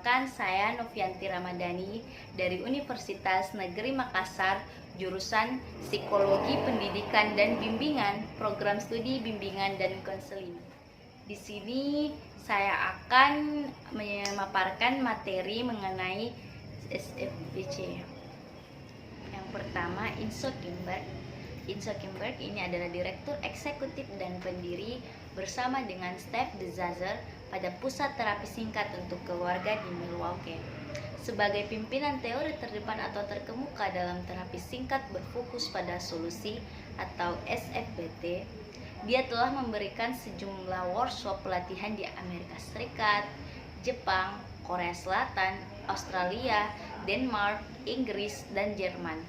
Perkenalkan, saya Novianti Ramadhani dari Universitas Negeri Makassar, jurusan Psikologi Pendidikan dan Bimbingan, program studi bimbingan dan konseling. Di sini saya akan memaparkan materi mengenai SFBC. Yang pertama, Inso Kimberg. Inso Kimberg ini adalah Direktur Eksekutif dan Pendiri bersama dengan Steve De Zazer pada Pusat Terapi Singkat untuk Keluarga di Milwaukee. Sebagai pimpinan teori terdepan atau terkemuka dalam terapi singkat berfokus pada solusi atau SFBT, dia telah memberikan sejumlah workshop pelatihan di Amerika Serikat, Jepang, Korea Selatan, Australia, Denmark, Inggris, dan Jerman.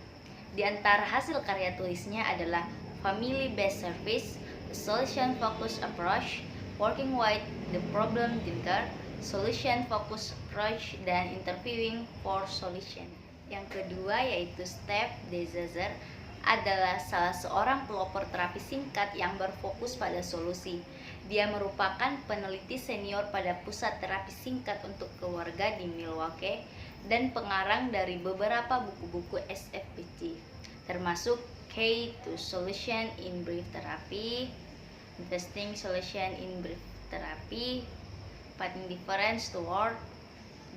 Di antara hasil karya tulisnya adalah Family Based Service, A Solution Focused Approach, Working with the Problem Thinker, Solution Focused Approach, dan Interviewing for Solution. Yang kedua yaitu Steve De Zazer adalah salah seorang pelopor terapi singkat yang berfokus pada solusi. Dia merupakan peneliti senior pada Pusat Terapi Singkat untuk Keluarga di Milwaukee dan pengarang dari beberapa buku-buku SFBT, termasuk Key to Solution in Brief Therapy, Interesting Solution in Brief Therapy, Finding Difference to Word,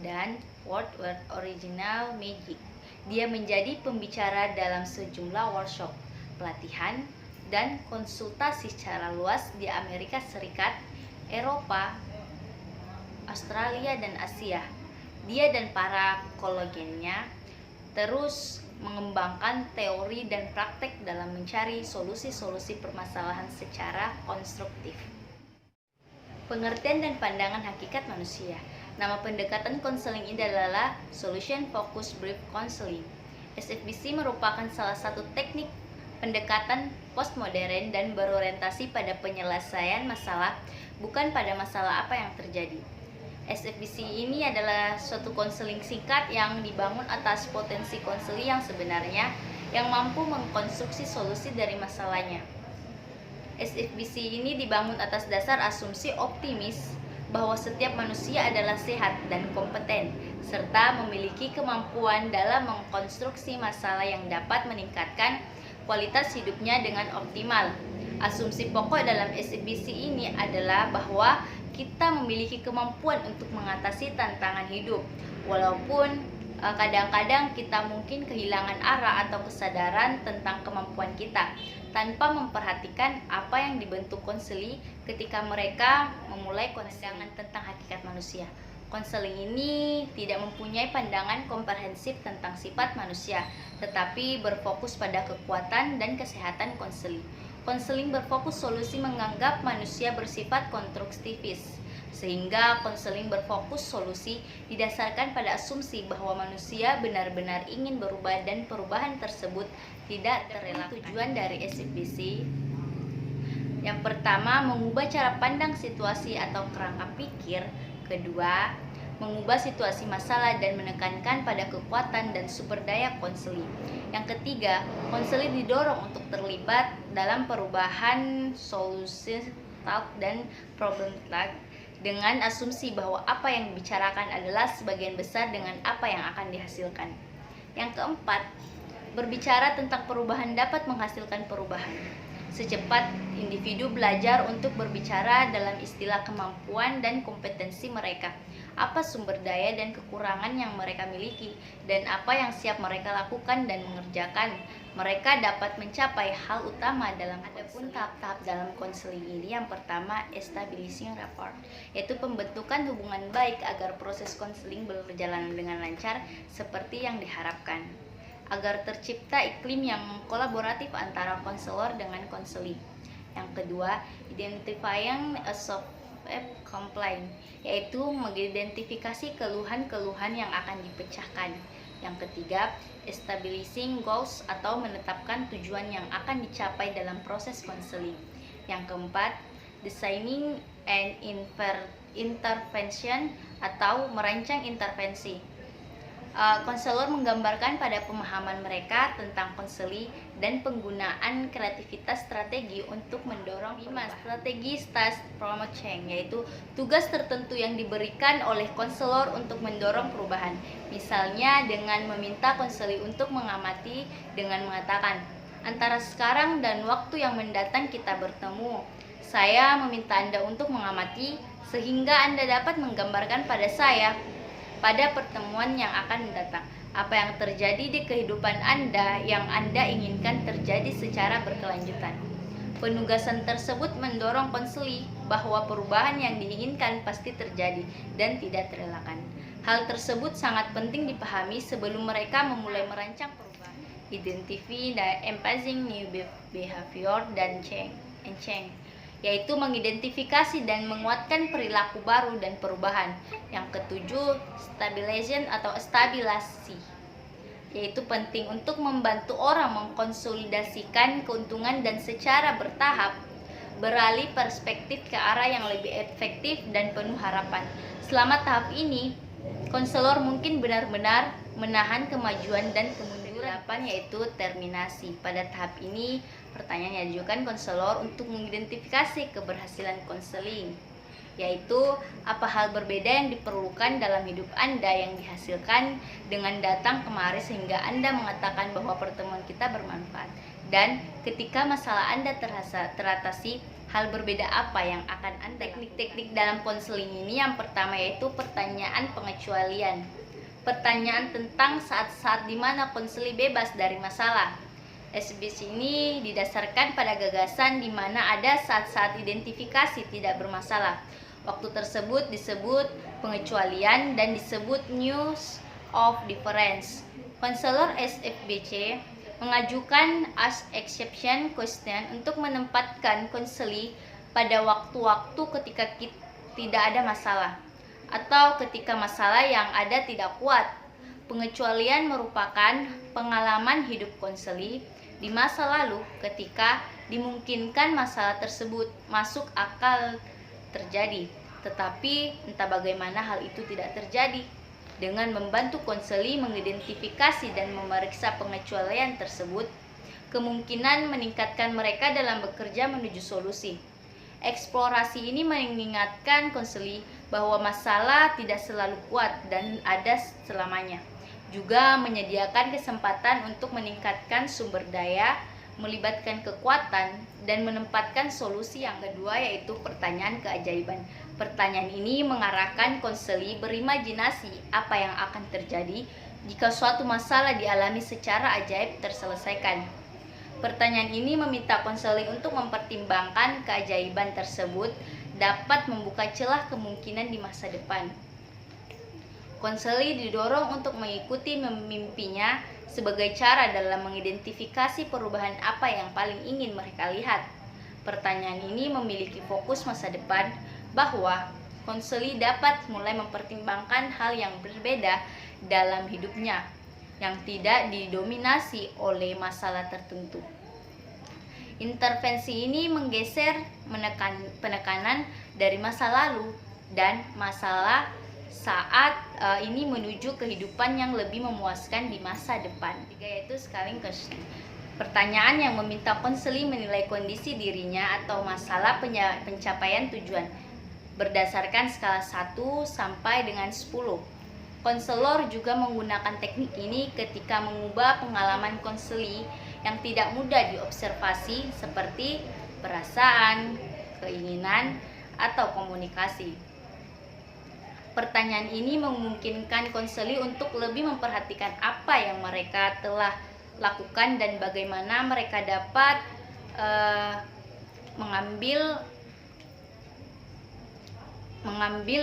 dan Word Original Magic. Dia menjadi pembicara dalam sejumlah workshop, pelatihan, dan konsultasi secara luas di Amerika Serikat, Eropa, Australia, dan Asia. Dia dan para kolegennya terus mengembangkan teori dan praktek dalam mencari solusi-solusi permasalahan secara konstruktif. Pengertian dan pandangan hakikat manusia. Nama pendekatan konseling ini adalah Solution Focused Brief Counseling. SFBC merupakan salah satu teknik pendekatan postmodern dan berorientasi pada penyelesaian masalah, bukan pada masalah apa yang terjadi. SFBC ini adalah suatu konseling singkat yang dibangun atas potensi konseling yang sebenarnya yang mampu mengkonstruksi solusi dari masalahnya. SFBC ini dibangun atas dasar asumsi optimis bahwa setiap manusia adalah sehat dan kompeten, serta memiliki kemampuan dalam mengkonstruksi masalah yang dapat meningkatkan kualitas hidupnya dengan optimal. Asumsi pokok dalam SFBC ini adalah bahwa kita memiliki kemampuan untuk mengatasi tantangan hidup, walaupun kadang-kadang kita mungkin kehilangan arah atau kesadaran tentang kemampuan kita, tanpa memperhatikan apa yang dibentuk konseling ketika mereka memulai konseling tentang hakikat manusia. Konseling ini tidak mempunyai pandangan komprehensif tentang sifat manusia, tetapi berfokus pada kekuatan dan kesehatan konseling. Konseling berfokus solusi menganggap manusia bersifat konstruktivis, sehingga konseling berfokus solusi didasarkan pada asumsi bahwa manusia benar-benar ingin berubah dan perubahan tersebut tidak terelakkan. Tujuan dari SFBC yang pertama, mengubah cara pandang situasi atau kerangka pikir. Kedua, mengubah situasi masalah dan menekankan pada kekuatan dan sumber daya konseling. Yang ketiga, konseling didorong untuk terlibat dalam perubahan solusi talk dan problem talk dengan asumsi bahwa apa yang dibicarakan adalah sebagian besar dengan apa yang akan dihasilkan. Yang keempat, berbicara tentang perubahan dapat menghasilkan perubahan. Secepat individu belajar untuk berbicara dalam istilah kemampuan dan kompetensi mereka, apa sumber daya dan kekurangan yang mereka miliki, dan apa yang siap mereka lakukan dan mengerjakan, mereka dapat mencapai hal utama dalam adapun tahap-tahap dalam konseling ini. Yang pertama, establishing rapport, yaitu pembentukan hubungan baik agar proses konseling berjalan dengan lancar seperti yang diharapkan, agar tercipta iklim yang kolaboratif antara konselor dengan konseling. Yang kedua, identifying a complaint, yaitu mengidentifikasi keluhan-keluhan yang akan dipecahkan. Yang ketiga, establishing goals atau menetapkan tujuan yang akan dicapai dalam proses konseling. Yang keempat, designing an intervention atau merancang intervensi. Konselor menggambarkan pada pemahaman mereka tentang konseli dan penggunaan kreativitas strategi untuk mendorong 5. Strategi Stage Promote Change, yaitu tugas tertentu yang diberikan oleh konselor untuk mendorong perubahan. Misalnya dengan meminta konseli untuk mengamati dengan mengatakan, antara sekarang dan waktu yang mendatang kita bertemu. Saya meminta Anda untuk mengamati sehingga Anda dapat menggambarkan pada saya pada pertemuan yang akan mendatang apa yang terjadi di kehidupan Anda yang Anda inginkan terjadi secara berkelanjutan. Penugasan tersebut mendorong konseli bahwa perubahan yang diinginkan pasti terjadi dan tidak terelakkan. Hal tersebut sangat penting dipahami sebelum mereka memulai merancang perubahan. Identify the emphasizing new behavior dan change, yaitu mengidentifikasi dan menguatkan perilaku baru dan perubahan. Yang ketujuh, stabilization atau stabilasi, yaitu penting untuk membantu orang mengkonsolidasikan keuntungan dan secara bertahap beralih perspektif ke arah yang lebih efektif dan penuh harapan. Selama tahap ini, konselor mungkin benar-benar menahan kemajuan dan kemunduran. 8, yaitu terminasi. Pada tahap ini, pertanyaan yang diajukan konselor untuk mengidentifikasi keberhasilan konseling, yaitu apa hal berbeda yang diperlukan dalam hidup Anda yang dihasilkan dengan datang kemari sehingga Anda mengatakan bahwa pertemuan kita bermanfaat. Dan ketika masalah Anda teratasi, hal berbeda apa yang akan Anda lakukan? Teknik-teknik dalam konseling ini yang pertama yaitu pertanyaan pengecualian. Pertanyaan tentang saat-saat di mana konseli bebas dari masalah. SBC ini didasarkan pada gagasan di mana ada saat-saat identifikasi tidak bermasalah. Waktu tersebut disebut pengecualian dan disebut news of difference. Konselor SFBC mengajukan as exception question untuk menempatkan konseli pada waktu-waktu ketika tidak ada masalah atau ketika masalah yang ada tidak kuat. Pengecualian merupakan pengalaman hidup konseli di masa lalu ketika dimungkinkan masalah tersebut masuk akal terjadi, tetapi entah bagaimana hal itu tidak terjadi. Dengan membantu konseli mengidentifikasi dan memeriksa pengecualian tersebut, kemungkinan meningkatkan mereka dalam bekerja menuju solusi. Eksplorasi ini mengingatkan konseli bahwa masalah tidak selalu kuat dan ada selamanya. Juga menyediakan kesempatan untuk meningkatkan sumber daya, melibatkan kekuatan, dan menempatkan solusi. Yang kedua yaitu pertanyaan keajaiban. Pertanyaan ini mengarahkan konseli berimajinasi apa yang akan terjadi jika suatu masalah dialami secara ajaib terselesaikan. Pertanyaan ini meminta konseli untuk mempertimbangkan keajaiban tersebut dapat membuka celah kemungkinan di masa depan. Konseli didorong untuk mengikuti mimpinya sebagai cara dalam mengidentifikasi perubahan apa yang paling ingin mereka lihat. Pertanyaan ini memiliki fokus masa depan bahwa konseli dapat mulai mempertimbangkan hal yang berbeda dalam hidupnya yang tidak didominasi oleh masalah tertentu. Intervensi ini menggeser penekanan dari masa lalu dan masalah saat ini menuju kehidupan yang lebih memuaskan di masa depan. Yaitu scaling question. Pertanyaan yang meminta konseli menilai kondisi dirinya atau masalah pencapaian tujuan berdasarkan skala 1 sampai dengan 10. Konselor juga menggunakan teknik ini ketika mengubah pengalaman konseli yang tidak mudah diobservasi seperti perasaan, keinginan, atau komunikasi. Pertanyaan ini memungkinkan konseli untuk lebih memperhatikan apa yang mereka telah lakukan dan bagaimana mereka dapat mengambil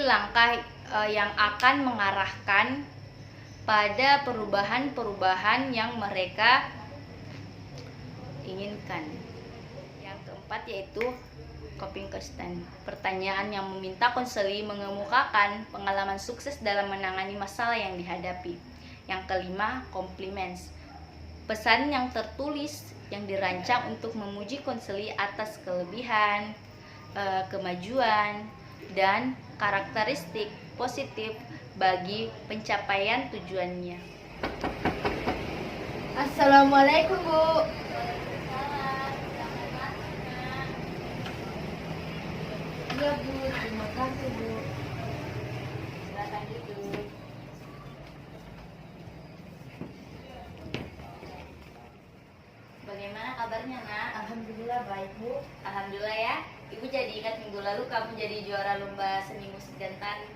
langkah yang akan mengarahkan pada perubahan-perubahan yang mereka inginkan. Yang keempat yaitu coping question. Pertanyaan yang meminta konseli mengemukakan pengalaman sukses dalam menangani masalah yang dihadapi. Yang kelima, compliments. Pesan yang tertulis yang dirancang untuk memuji konseli atas kelebihan, kemajuan, dan karakteristik positif bagi pencapaian tujuannya. Assalamualaikum, Bu. Iya, Bu. Terima kasih, Bu. Silakan duduk. Bagaimana kabarnya, Nak? Alhamdulillah baik, Bu. Alhamdulillah ya. Ibu jadi ingat minggu lalu kamu jadi juara lomba seni musik dan tari.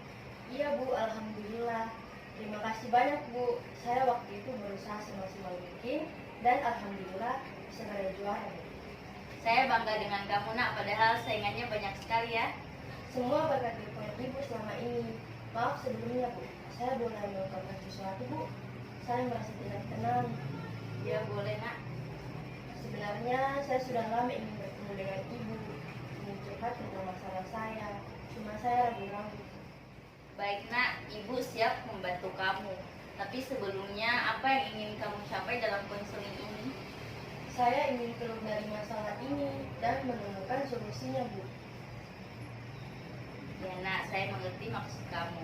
Iya, Bu. Alhamdulillah. Terima kasih banyak, Bu. Saya waktu itu berusaha semaksimal mungkin dan alhamdulillah bisa meraih juara, Bu. Saya bangga dengan kamu, Nak, padahal saingannya banyak sekali ya. Semua berkat dukungan Ibu selama ini. Maaf sebelumnya, Bu. Saya boleh mengungkapkan sesuatu, Bu. Saya merasa tidak tenang. Ya boleh, Nak. Sebenarnya saya sudah lama ingin bertemu dengan Ibu, ingin curhat tentang masalah saya. Cuma saya ragu-ragu. Baik, Nak, Ibu siap membantu kamu. Tapi sebelumnya, apa yang ingin kamu capai dalam konseling ini? Saya ingin keluar dari masalah ini dan menemukan solusinya, Bu. Ya, Nak, saya mengerti maksud kamu.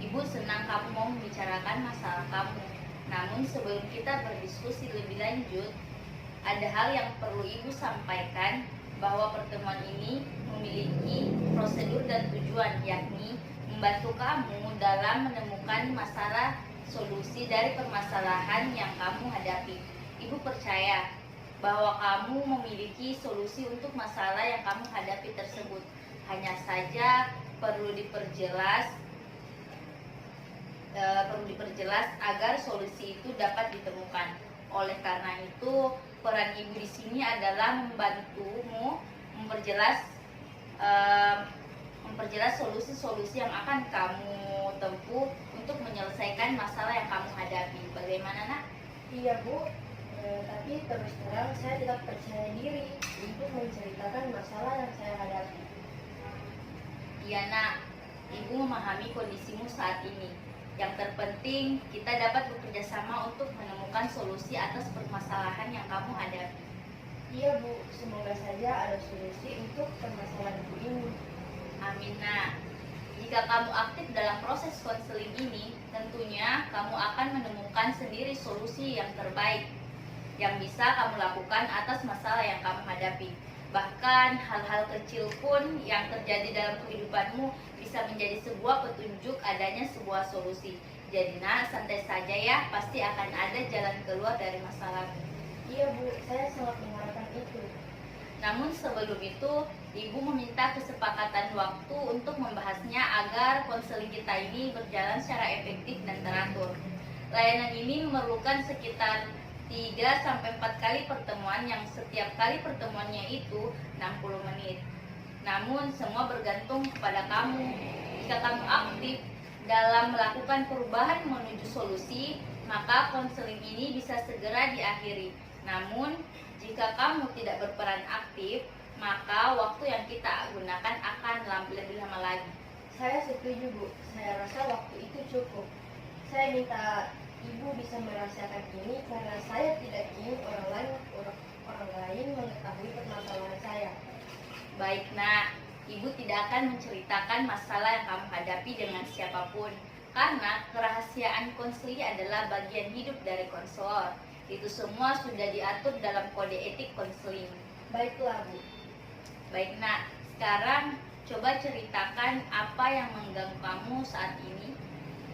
Ibu senang kamu mau membicarakan masalah kamu. Namun sebelum kita berdiskusi lebih lanjut, ada hal yang perlu Ibu sampaikan, bahwa pertemuan ini memiliki prosedur dan tujuan, yakni membantu kamu dalam menemukan masalah solusi dari permasalahan yang kamu hadapi. Ibu percaya bahwa kamu memiliki solusi untuk masalah yang kamu hadapi tersebut. Hanya saja perlu diperjelas agar solusi itu dapat ditemukan. Oleh karena itu, peran Ibu di sini adalah membantumu memperjelas solusi-solusi yang akan kamu tempuh untuk menyelesaikan masalah yang kamu hadapi. Bagaimana, Nak? Iya, Bu. Tapi terus terang saya tidak percaya diri untuk menceritakan masalah yang saya hadapi. Iya, Nak. Ibu memahami kondisimu saat ini. Yang terpenting, kita dapat bekerja sama untuk menemukan solusi atas permasalahan yang kamu hadapi. Iya, Bu. Semoga saja ada solusi untuk permasalahan Ibu ini. Amin, Nak. Jika kamu aktif dalam proses konseling ini, tentunya kamu akan menemukan sendiri solusi yang terbaik yang bisa kamu lakukan atas masalah yang kamu hadapi. Bahkan hal-hal kecil pun yang terjadi dalam kehidupanmu bisa menjadi sebuah petunjuk adanya sebuah solusi. Jadi, Nak, santai saja ya, pasti akan ada jalan keluar dari masalahmu. Iya, Bu. Saya sangat mengharapkan itu. Namun sebelum itu, Ibu meminta kesepakatan waktu untuk membahasnya agar konseling kita ini berjalan secara efektif dan teratur. Layanan ini memerlukan sekitar 3-4 kali pertemuan yang setiap kali pertemuannya itu 60 menit. Namun semua bergantung kepada kamu. Jika kamu aktif dalam melakukan perubahan menuju solusi, maka konseling ini bisa segera diakhiri. Namun, jika kamu tidak berperan aktif, maka waktu yang kita gunakan akan lebih lama lagi. Saya setuju, Bu. Saya rasa waktu itu cukup. Saya minta Ibu bisa merasakan ini karena saya tidak ingin orang lain mengetahui permasalahan saya. Baik, Nak. Ibu tidak akan menceritakan masalah yang kamu hadapi dengan siapapun, karena kerahasiaan konseling adalah bagian hidup dari konselor. Itu semua sudah diatur dalam kode etik konseling. Baiklah, Bu. Baik, Nak. Sekarang coba ceritakan apa yang mengganggu kamu saat ini.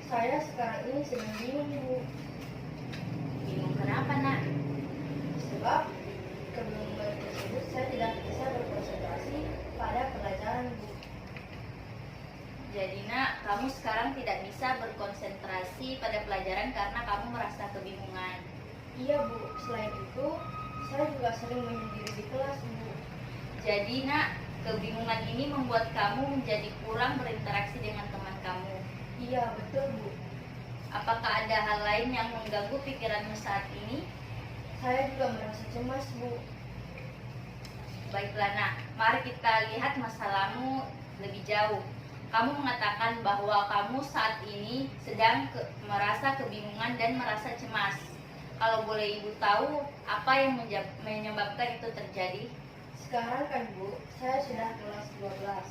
Saya sekarang ini sedang bingung, Bu. Bingung kenapa, Nak? Sebab kebingungan tersebut saya tidak bisa berkonsentrasi pada pelajaran, Bu. Jadi, Nak, kamu sekarang tidak bisa berkonsentrasi pada pelajaran karena kamu merasa kebingungan. Iya, Bu. Selain itu, saya juga sering menyendiri di kelas, Bu. Jadi, Nak, kebingungan ini membuat kamu menjadi kurang berinteraksi dengan teman kamu. Iya, betul, Bu. Apakah ada hal lain yang mengganggu pikiranmu saat ini? Saya juga merasa cemas, Bu. Baiklah, Nak, mari kita lihat masalahmu lebih jauh. Kamu mengatakan bahwa kamu saat ini sedang merasa kebingungan dan merasa cemas. Kalau boleh Ibu tahu, apa yang menyebabkan itu terjadi? Sekarang kan, Bu, saya sudah kelas 12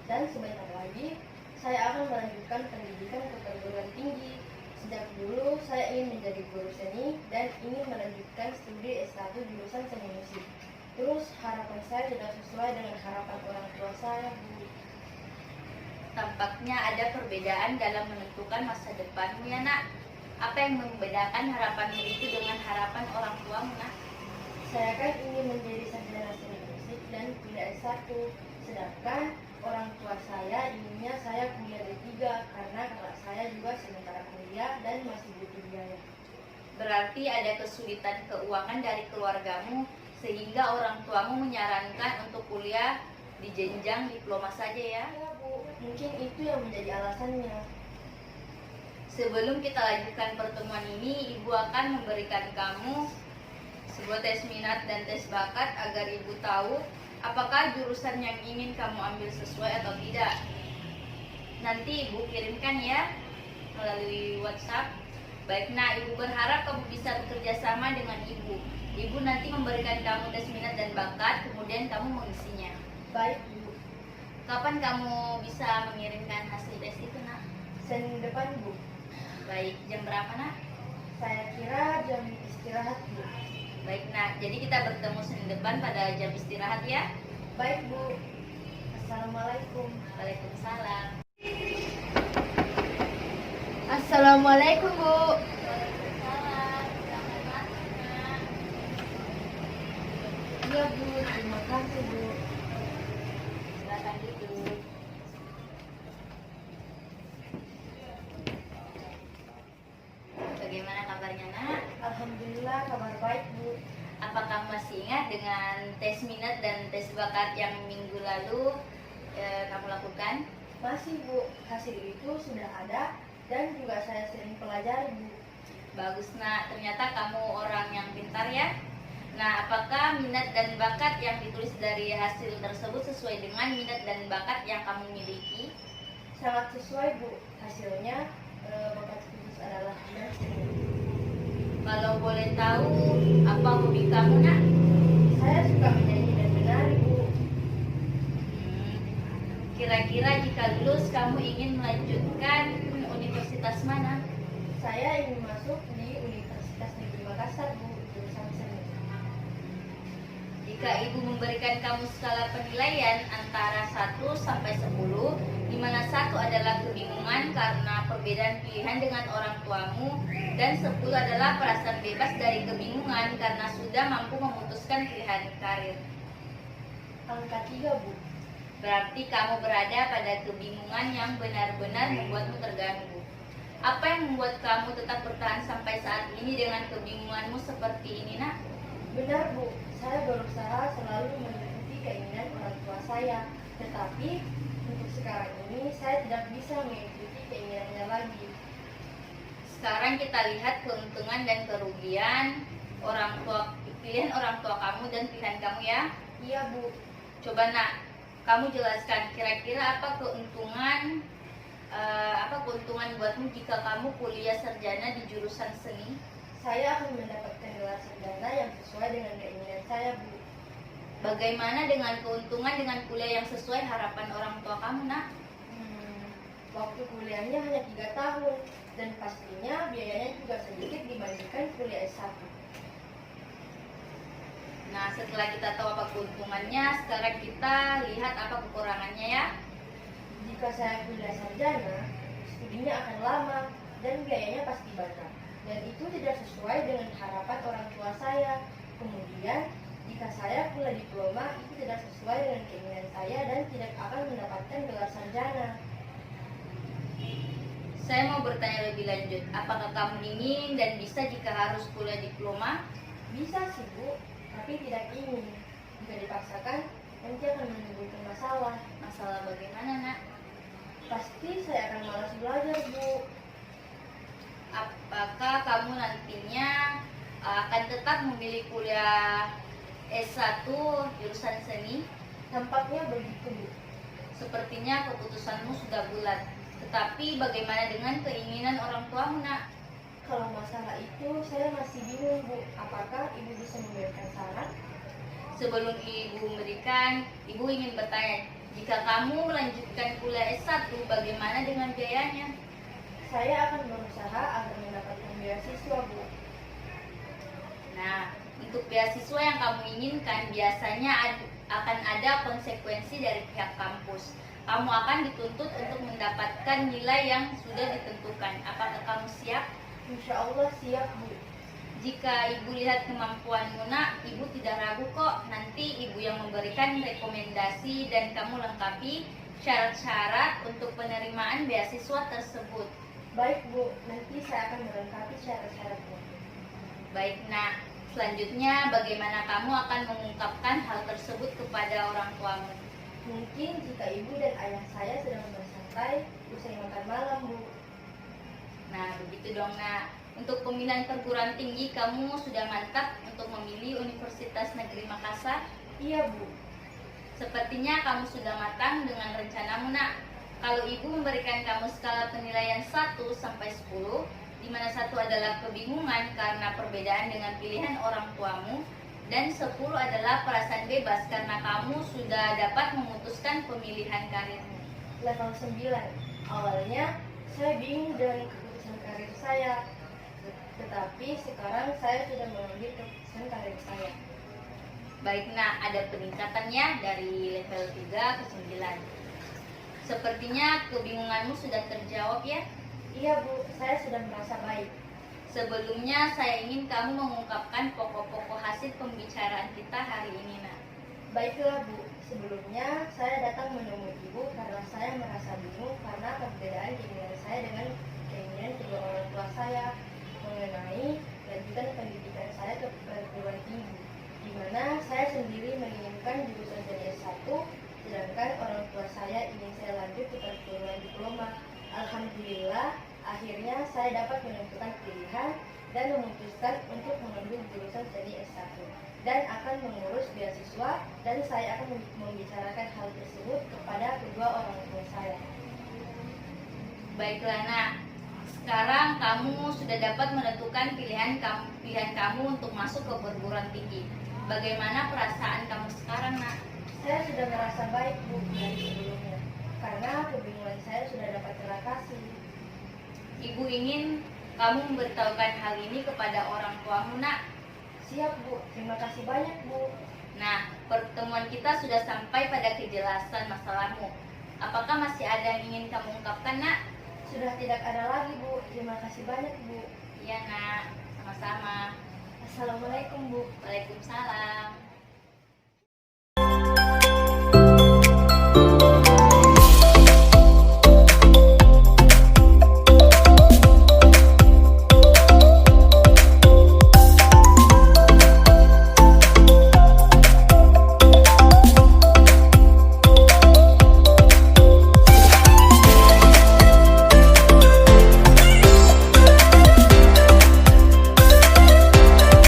dan sebentar lagi saya akan melanjutkan pendidikan ke perguruan tinggi. Sejak dulu saya ingin menjadi guru seni dan ingin melanjutkan studi S1 jurusan seni musik. Terus harapan saya tidak sesuai dengan harapan orang tua saya, Bu. Tampaknya ada perbedaan dalam menentukan masa depanmu ya nak. Apa yang membedakan harapanmu itu dengan harapan orang tuamu nak? Saya kan ingin menjadi sarjana seni musik dan kuliah S1, sedangkan orang tua saya inginnya saya kuliah D3 karena kakak saya juga sementara kuliah dan masih butuh biaya. Berarti ada kesulitan keuangan dari keluargamu sehingga orang tuamu menyarankan untuk kuliah di jenjang diploma saja ya. Ya Bu, mungkin itu yang menjadi alasannya. Sebelum kita lanjutkan pertemuan ini, Ibu akan memberikan kamu sebuah tes minat dan tes bakat agar Ibu tahu apakah jurusan yang ingin kamu ambil sesuai atau tidak. Nanti Ibu kirimkan ya melalui WhatsApp. Baik, nah Ibu berharap kamu bisa bekerja sama dengan Ibu. Ibu nanti memberikan kamu tes minat dan bakat, kemudian kamu mengisinya. Baik Bu, Kapan kamu bisa mengirimkan hasil tes itu nak? Senin depan Bu. Baik, jam berapa nak? Saya kira jam istirahat Bu. Baik nak, jadi kita bertemu Senin depan pada jam istirahat ya. Baik Bu. Assalamualaikum. Waalaikumsalam. Assalamualaikum Bu. Waalaikumsalam. Selamat masuk nak. Iya Bu, terima kasih Bu. Silakan duduk. Bagaimana kabarnya nak? Alhamdulillah kabar baik Bu. Apakah masih ingat dengan tes minat dan tes bakat yang minggu lalu kamu lakukan? Masih Bu, hasil itu sudah ada dan juga saya sering pelajari Bu. Bagus nak, ternyata kamu orang yang pintar ya. Nah, apakah minat dan bakat yang ditulis dari hasil tersebut sesuai dengan minat dan bakat yang kamu miliki? Sangat sesuai Bu. Hasilnya bakat khusus adalah bidang seni. Kalau boleh tahu, apa hobi kamu nak? Saya suka menyanyi dan menari Bu. Kira-kira jika lulus kamu ingin melanjutkan universitas mana? Saya ingin masuk di Universitas Negeri Makassar Bu, jurusan seni. Jika ibu memberikan kamu skala penilaian antara 1 sampai 10, di mana 1 adalah kebingungan karena perbedaan pilihan dengan orang tuamu, dan 10 adalah perasaan bebas dari kebingungan karena sudah mampu memutuskan pilihan karir. Angka 3 Bu. Berarti kamu berada pada kebingungan yang benar-benar membuatmu terganggu. Apa yang membuat kamu tetap bertahan sampai saat ini dengan kebingunganmu seperti ini nak? Benar Bu, saya berusaha selalu mengikuti keinginan orang tua saya. Tetapi untuk sekarang ini saya tidak bisa mengikuti keinginannya lagi. Sekarang kita lihat keuntungan dan kerugian pilihan orang tua kamu dan pilihan kamu ya. Iya Bu. Coba nak, kamu jelaskan kira-kira apa keuntungan buatmu jika kamu kuliah sarjana di jurusan seni? Saya akan mendapatkan gelar sarjana yang sesuai dengan keinginan saya Bu. Bagaimana dengan keuntungan dengan kuliah yang sesuai harapan orang tua kamu nak? Waktu kuliahnya hanya 3 tahun dan pastinya biayanya juga sedikit dibandingkan kuliah S1. Nah, setelah kita tahu apa keuntungannya, sekarang kita lihat apa kekurangannya ya. Jika saya kuliah sarjana, studinya akan lama dan biayanya pasti banyak. Dan itu tidak sesuai dengan harapan orang tua saya. Kemudian, jika saya kuliah diploma, itu tidak sesuai dengan keinginan saya dan tidak akan mendapatkan gelar sarjana. Saya mau bertanya lebih lanjut, apakah kamu ingin dan bisa jika harus kuliah diploma? Bisa sih Bu, tapi tidak ingin. Jika dipaksakan, nanti akan menimbulkan masalah. Masalah bagaimana nak? Pasti saya akan malas belajar Bu. Apakah kamu nantinya akan tetap memilih kuliah S1 jurusan seni? Tampaknya begitu Bu. Sepertinya keputusanmu sudah bulat. Tetapi bagaimana dengan keinginan orang tuamu nak? Kalau masalah itu saya masih bingung Bu. Apakah Ibu bisa memberikan saran? Sebelum ibu memberikan, ibu ingin bertanya, Jika kamu melanjutkan kuliah S1, bagaimana dengan biayanya? Saya akan berusaha agar mendapatkan beasiswa, Bu. Nah, untuk beasiswa yang kamu inginkan biasanya akan ada konsekuensi dari pihak kampus. Kamu akan dituntut untuk mendapatkan nilai yang sudah ditentukan. Apakah kamu siap? Insya Allah siap, Bu. Jika ibu lihat kemampuanmu nak, ibu tidak ragu kok. Nanti ibu yang memberikan rekomendasi dan kamu lengkapi syarat-syarat untuk penerimaan beasiswa tersebut. Baik, Bu. Nanti saya akan melengkapi syarat-syaratnya. Baik nak, selanjutnya bagaimana kamu akan mengungkapkan hal tersebut kepada orang tuamu? Mungkin jika ibu dan ayah saya sedang bersantai usai makan malam, Bu. Nah, begitu dong nak. Untuk pemilihan perguruan tinggi, kamu sudah mantap untuk memilih Universitas Negeri Makassar? Iya, Bu. Sepertinya kamu sudah matang dengan rencanamu nak. Kalau ibu memberikan kamu skala penilaian 1 sampai 10, di mana 1 adalah kebingungan karena perbedaan dengan pilihan orang tuamu, dan 10 adalah perasaan bebas karena kamu sudah dapat memutuskan pemilihan karirmu. Level 9. Awalnya saya bingung dengan keputusan karir saya. Tetapi sekarang saya sudah mengambil keputusan karir saya. Baik nak, ada peningkatannya dari level 3 ke 9. Sepertinya kebingunganmu sudah terjawab ya. Iya, Bu. Saya sudah merasa baik. Sebelumnya saya ingin kamu mengungkapkan pokok-pokok hasil pembicaraan kita hari ini nak. Baiklah, Bu. Sebelumnya saya datang menemui Ibu karena saya merasa bingung karena perbedaan keinginan saya dengan keinginan kedua orang tua saya mengenai lanjutan pendidikan saya ke perguruan tinggi, di mana saya sendiri menginginkan jurusan jadi S1, sedangkan orang tua saya ingin saya lanjut ke perguruan diploma. Alhamdulillah, akhirnya saya dapat menentukan pilihan dan memutuskan untuk mengambil jurusan studi S1 dan akan mengurus beasiswa, dan saya akan membicarakan hal tersebut kepada kedua orang tua saya. Baiklah nak, sekarang kamu sudah dapat menentukan pilihan kamu untuk masuk ke perguruan tinggi. Bagaimana perasaan kamu sekarang nak? Saya sudah merasa baik, Bu, dari sebelumnya karena kebingungan saya sudah dapat teratasi. Ibu ingin kamu memberitahukan hal ini kepada orang tuamu nak. Siap, Bu. Terima kasih banyak, Bu. Nah, pertemuan kita sudah sampai pada kejelasan masalahmu. Apakah masih ada yang ingin kamu ungkapkan nak? Sudah tidak ada lagi, Bu. Terima kasih banyak, Bu. Iya nak, sama-sama. Assalamualaikum, Bu. Waalaikumsalam.